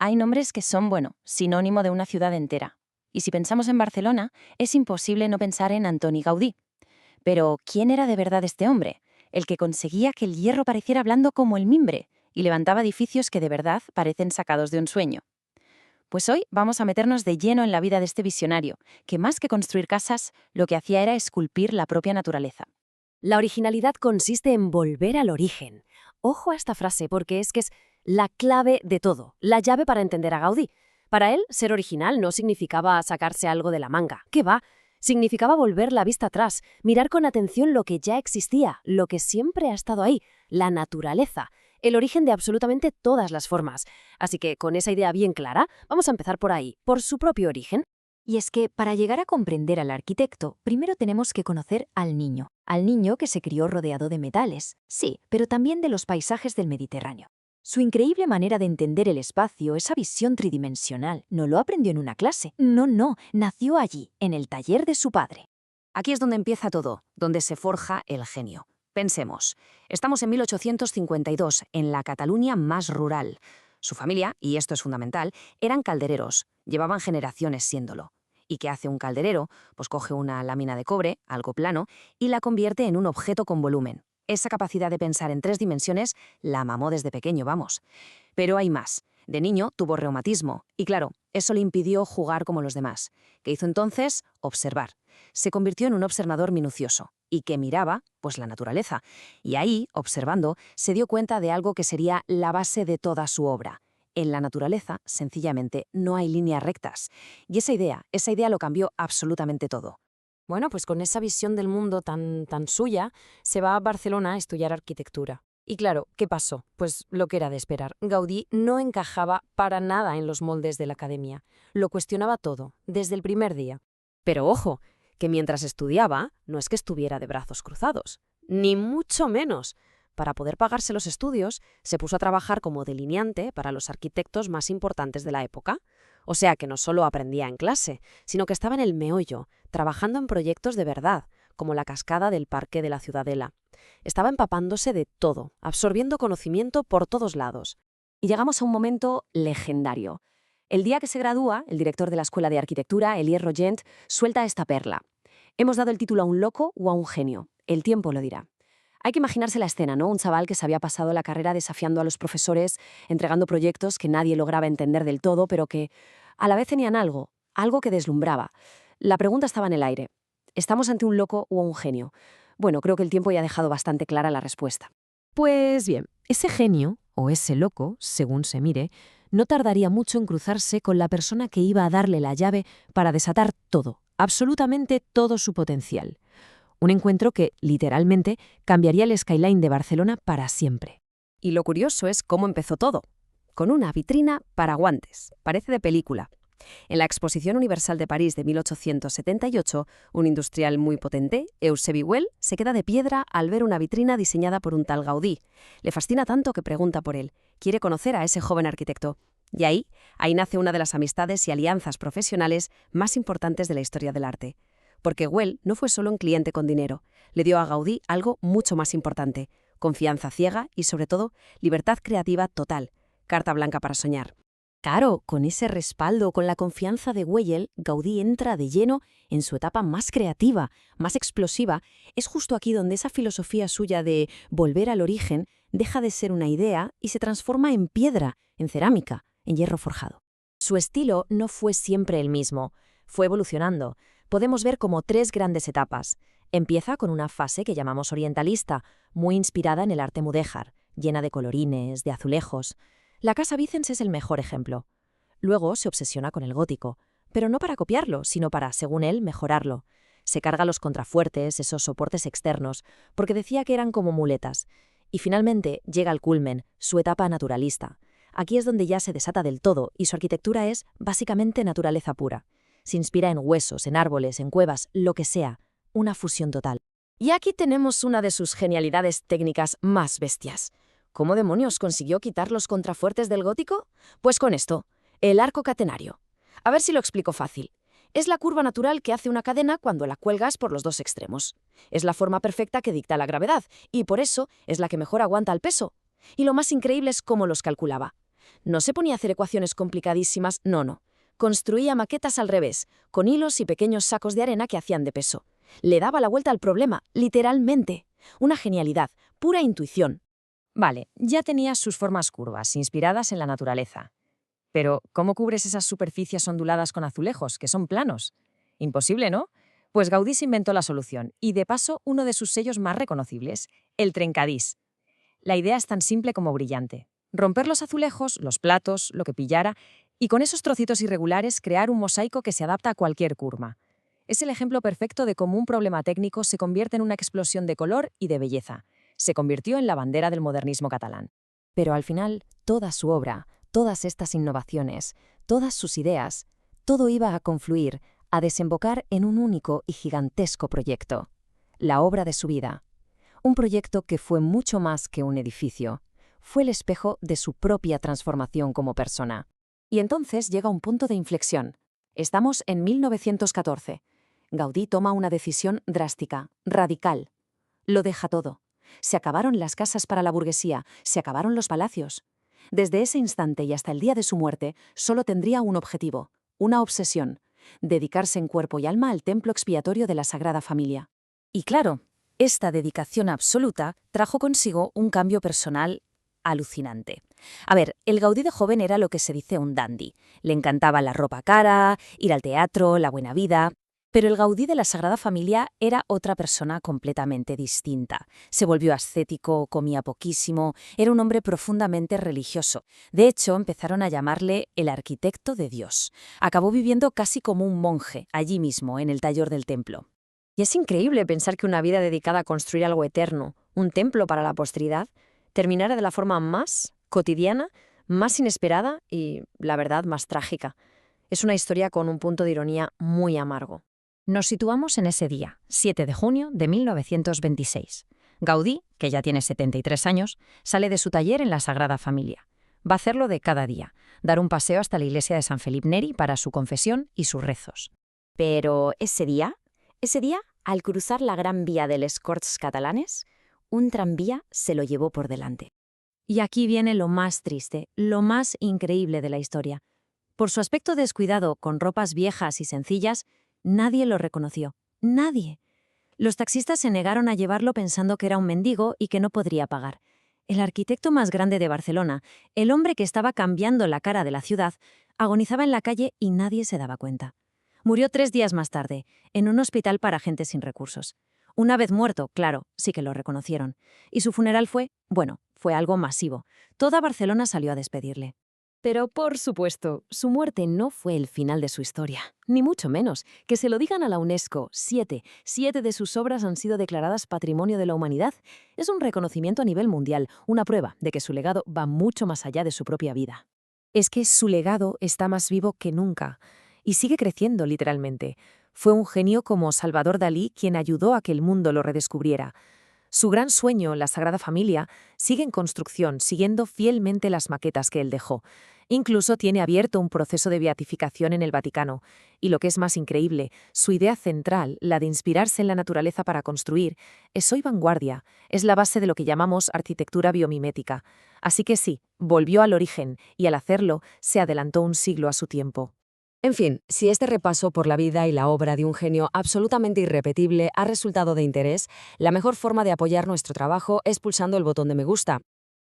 hay nombres que son, sinónimo de una ciudad entera. Y si pensamos en Barcelona, es imposible no pensar en Antoni Gaudí. Pero, ¿quién era de verdad este hombre? El que conseguía que el hierro pareciera blando como el mimbre y levantaba edificios que de verdad parecen sacados de un sueño. Pues hoy vamos a meternos de lleno en la vida de este visionario, que más que construir casas, lo que hacía era esculpir la propia naturaleza. La originalidad consiste en volver al origen. Ojo a esta frase porque es la clave de todo, la llave para entender a Gaudí. Para él, ser original no significaba sacarse algo de la manga. ¿Qué va? Significaba volver la vista atrás, mirar con atención lo que ya existía, lo que siempre ha estado ahí, la naturaleza, el origen de absolutamente todas las formas. Así que, con esa idea bien clara, vamos a empezar por ahí, por su propio origen. Y es que, para llegar a comprender al arquitecto, primero tenemos que conocer al niño que se crió rodeado de metales, sí, pero también de los paisajes del Mediterráneo. Su increíble manera de entender el espacio, esa visión tridimensional, no lo aprendió en una clase. No, nació allí, en el taller de su padre. Aquí es donde empieza todo, donde se forja el genio. Pensemos, estamos en 1852, en la Cataluña más rural. Su familia, y esto es fundamental, eran caldereros, llevaban generaciones siéndolo. ¿Y qué hace un calderero? Pues coge una lámina de cobre, algo plano, y la convierte en un objeto con volumen. Esa capacidad de pensar en 3 dimensiones la mamó desde pequeño, vamos. Pero hay más. De niño tuvo reumatismo, y claro, eso le impidió jugar como los demás. ¿Qué hizo entonces? Observar. Se convirtió en un observador minucioso. ¿Y que miraba? Pues la naturaleza. Y ahí, observando, se dio cuenta de algo que sería la base de toda su obra. En la naturaleza, sencillamente, no hay líneas rectas. Y esa idea lo cambió absolutamente todo. Bueno, pues con esa visión del mundo tan suya, se va a Barcelona a estudiar arquitectura. Y claro, ¿qué pasó? Pues lo que era de esperar. Gaudí no encajaba para nada en los moldes de la academia. Lo cuestionaba todo, desde el primer día. Pero ojo, que mientras estudiaba, no es que estuviera de brazos cruzados. Ni mucho menos. Para poder pagarse los estudios, se puso a trabajar como delineante para los arquitectos más importantes de la época. O sea que no solo aprendía en clase, sino que estaba en el meollo, trabajando en proyectos de verdad, como la cascada del Parque de la Ciudadela. Estaba empapándose de todo, absorbiendo conocimiento por todos lados. Y llegamos a un momento legendario. El día que se gradúa, el director de la Escuela de Arquitectura, Elie Rogent, suelta esta perla. Hemos dado el título a un loco o a un genio. El tiempo lo dirá. Hay que imaginarse la escena, ¿no? Un chaval que se había pasado la carrera desafiando a los profesores, entregando proyectos que nadie lograba entender del todo, pero que a la vez tenían algo que deslumbraba. La pregunta estaba en el aire. ¿Estamos ante un loco o un genio? Bueno, creo que el tiempo ya ha dejado bastante clara la respuesta. Pues bien, ese genio, o ese loco, según se mire, no tardaría mucho en cruzarse con la persona que iba a darle la llave para desatar todo, absolutamente todo su potencial. Un encuentro que, literalmente, cambiaría el skyline de Barcelona para siempre. Y lo curioso es cómo empezó todo. Con una vitrina para guantes. Parece de película. En la Exposición Universal de París de 1878, un industrial muy potente, Eusebi Güell, se queda de piedra al ver una vitrina diseñada por un tal Gaudí. Le fascina tanto que pregunta por él. Quiere conocer a ese joven arquitecto. Y ahí nace una de las amistades y alianzas profesionales más importantes de la historia del arte. Porque Güell no fue solo un cliente con dinero, le dio a Gaudí algo mucho más importante, confianza ciega y, sobre todo, libertad creativa total, carta blanca para soñar. Claro, con ese respaldo, con la confianza de Güell, Gaudí entra de lleno en su etapa más creativa, más explosiva. Es justo aquí donde esa filosofía suya de volver al origen deja de ser una idea y se transforma en piedra, en cerámica, en hierro forjado. Su estilo no fue siempre el mismo, fue evolucionando. Podemos ver como 3 grandes etapas. Empieza con una fase que llamamos orientalista, muy inspirada en el arte mudéjar, llena de colorines, de azulejos. La Casa Vicens es el mejor ejemplo. Luego se obsesiona con el gótico, pero no para copiarlo, sino para, según él, mejorarlo. Se carga los contrafuertes, esos soportes externos, porque decía que eran como muletas. Y finalmente llega al culmen, su etapa naturalista. Aquí es donde ya se desata del todo y su arquitectura es básicamente naturaleza pura. Se inspira en huesos, en árboles, en cuevas, lo que sea, una fusión total. Y aquí tenemos una de sus genialidades técnicas más bestias. ¿Cómo demonios consiguió quitar los contrafuertes del gótico? Pues con esto, el arco catenario. A ver si lo explico fácil. Es la curva natural que hace una cadena cuando la cuelgas por los 2 extremos. Es la forma perfecta que dicta la gravedad, y por eso es la que mejor aguanta el peso. Y lo más increíble es cómo los calculaba. No se ponía a hacer ecuaciones complicadísimas, no. Construía maquetas al revés, con hilos y pequeños sacos de arena que hacían de peso. Le daba la vuelta al problema, literalmente. Una genialidad, pura intuición. Vale, ya tenías sus formas curvas, inspiradas en la naturaleza. Pero, ¿cómo cubres esas superficies onduladas con azulejos, que son planos? Imposible, ¿no? Pues Gaudí se inventó la solución, y de paso uno de sus sellos más reconocibles, el trencadís. La idea es tan simple como brillante. Romper los azulejos, los platos, lo que pillara, y con esos trocitos irregulares crear un mosaico que se adapta a cualquier curva. Es el ejemplo perfecto de cómo un problema técnico se convierte en una explosión de color y de belleza. Se convirtió en la bandera del modernismo catalán. Pero al final, toda su obra, todas estas innovaciones, todas sus ideas, todo iba a confluir, a desembocar en un único y gigantesco proyecto. La obra de su vida. Un proyecto que fue mucho más que un edificio. Fue el espejo de su propia transformación como persona. Y entonces llega un punto de inflexión. Estamos en 1914. Gaudí toma una decisión drástica, radical. Lo deja todo. Se acabaron las casas para la burguesía, se acabaron los palacios. Desde ese instante y hasta el día de su muerte, solo tendría un objetivo, una obsesión: dedicarse en cuerpo y alma al templo expiatorio de la Sagrada Familia. Y claro, esta dedicación absoluta trajo consigo un cambio personal alucinante. A ver, el Gaudí de joven era lo que se dice un dandy. Le encantaba la ropa cara, ir al teatro, la buena vida. Pero el Gaudí de la Sagrada Familia era otra persona completamente distinta. Se volvió ascético, comía poquísimo, era un hombre profundamente religioso. De hecho, empezaron a llamarle el arquitecto de Dios. Acabó viviendo casi como un monje, allí mismo, en el taller del templo. Y es increíble pensar que una vida dedicada a construir algo eterno, un templo para la posteridad, terminara de la forma más cotidiana, más inesperada y, la verdad, más trágica. Es una historia con un punto de ironía muy amargo. Nos situamos en ese día, 7 de junio de 1926. Gaudí, que ya tiene 73 años, sale de su taller en la Sagrada Familia. Va a hacerlo de cada día, dar un paseo hasta la iglesia de San Felipe Neri para su confesión y sus rezos. Pero ese día, al cruzar la Gran Vía de les Corts Catalanes, un tranvía se lo llevó por delante. Y aquí viene lo más triste, lo más increíble de la historia. Por su aspecto descuidado, con ropas viejas y sencillas, nadie lo reconoció. Nadie. Los taxistas se negaron a llevarlo pensando que era un mendigo y que no podría pagar. El arquitecto más grande de Barcelona, el hombre que estaba cambiando la cara de la ciudad, agonizaba en la calle y nadie se daba cuenta. Murió 3 días más tarde, en un hospital para gente sin recursos. Una vez muerto, claro, sí que lo reconocieron. Y su funeral fue algo masivo. Toda Barcelona salió a despedirle. Pero, por supuesto, su muerte no fue el final de su historia, ni mucho menos. Que se lo digan a la UNESCO, 7 de sus obras han sido declaradas Patrimonio de la Humanidad. Es un reconocimiento a nivel mundial, una prueba de que su legado va mucho más allá de su propia vida. Es que su legado está más vivo que nunca, y sigue creciendo literalmente. Fue un genio como Salvador Dalí quien ayudó a que el mundo lo redescubriera. Su gran sueño, la Sagrada Familia, sigue en construcción, siguiendo fielmente las maquetas que él dejó. Incluso tiene abierto un proceso de beatificación en el Vaticano. Y lo que es más increíble, su idea central, la de inspirarse en la naturaleza para construir, es hoy vanguardia, es la base de lo que llamamos arquitectura biomimética. Así que sí, volvió al origen, y al hacerlo, se adelantó un siglo a su tiempo. En fin, si este repaso por la vida y la obra de un genio absolutamente irrepetible ha resultado de interés, la mejor forma de apoyar nuestro trabajo es pulsando el botón de me gusta.